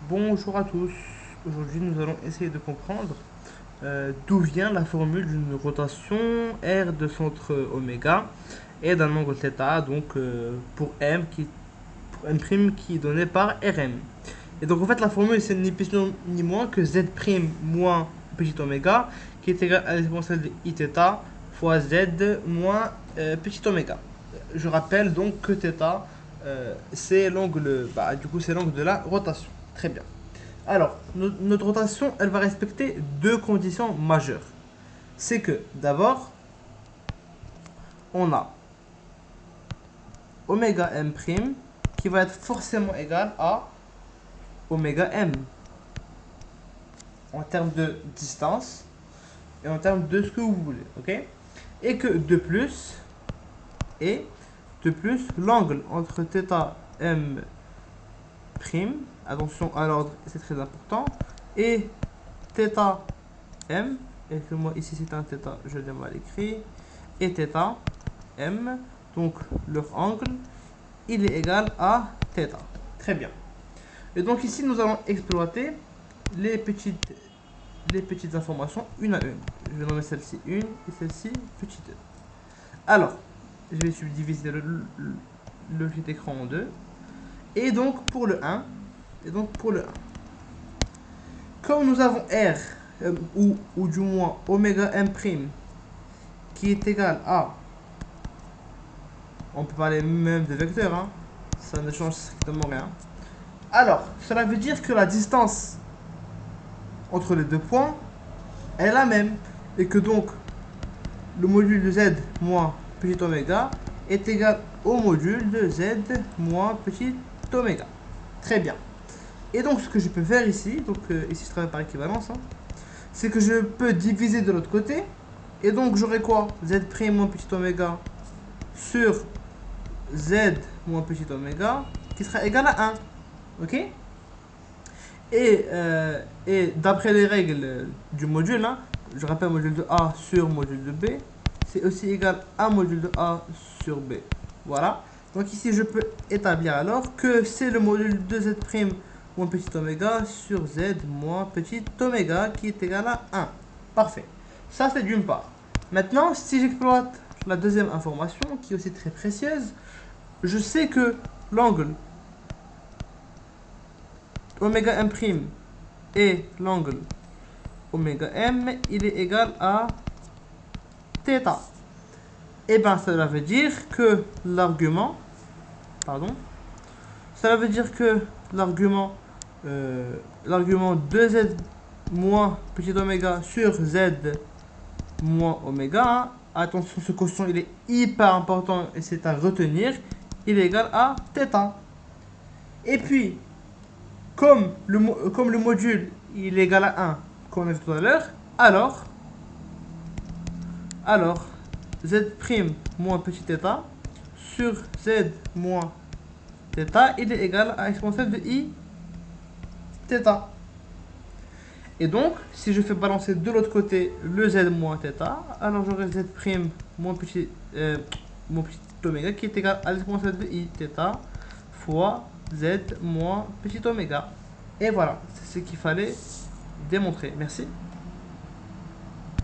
Bonjour à tous. Aujourd'hui, nous allons essayer de comprendre d'où vient la formule d'une rotation R de centre oméga et d'un angle θ, donc pour pour M' qui est donné par Rm. Et donc en fait, la formule c'est ni plus ni moins que Z' moins petit oméga qui est égal à l'exponentielle de Iθ fois Z moins petit oméga. Je rappelle donc que θ c'est l'angle, du coup c'est l'angle de la rotation. Très bien. Alors, notre rotation, elle va respecter deux conditions majeures. C'est que, d'abord, on a oméga m' qui va être forcément égal à oméga m en termes de distance et en termes de ce que vous voulez, ok? Et que et de plus, l'angle entre θ m', attention à l'ordre, c'est très important, et θ m, et que moi ici c'est un θ, je l'ai mal écrit, et θ m, donc leur angle, il est égal à θ. Très bien. Et donc ici nous allons exploiter les petites informations une à une. Je vais nommer celle-ci une et celle-ci petite 1. Alors, je vais subdiviser le petit écran en deux. Et donc pour le 1, comme nous avons R, ou du moins oméga m' qui est égal à, on peut parler même de vecteur, hein, ça ne change strictement rien. Alors, cela veut dire que la distance entre les deux points est la même. Et que donc, le module de z moins petit oméga est égal au module de z moins petit oméga. Très bien. Et donc, ce que je peux faire ici, donc ici je travaille par équivalence, hein, c'est que je peux diviser de l'autre côté. Et donc, j'aurai quoi? Z' moins petit oméga sur z moins petit oméga qui sera égal à 1. Ok? Et d'après les règles du module, hein, je rappelle module de A sur module de B, c'est aussi égal à module de A sur B. Voilà. Donc ici, je peux établir alors que c'est le module de Z' moins petit oméga sur Z moins petit oméga qui est égal à 1. Parfait. Ça, c'est d'une part. Maintenant, si j'exploite la deuxième information, qui est aussi très précieuse, je sais que l'angle oméga m' et l'angle oméga m, il est égal à θ. Et bien, cela veut dire que l'argument, pardon, cela veut dire que l'argument, l'argument 2z moins petit oméga sur z moins oméga, hein, attention, ce quotient il est hyper important et c'est à retenir, il est égal à θ. Et puis, comme le module il est égal à 1, comme on a vu tout à l'heure, alors z' moins petit θ sur z moins θ, il est égal à exponentielle de i θ. Et donc, si je fais balancer de l'autre côté le z moins θ, alors j'aurai z' moins petit oméga qui est égal à l'exponentielle de i θ fois z moins petit oméga. Et voilà, c'est ce qu'il fallait démontrer. Merci.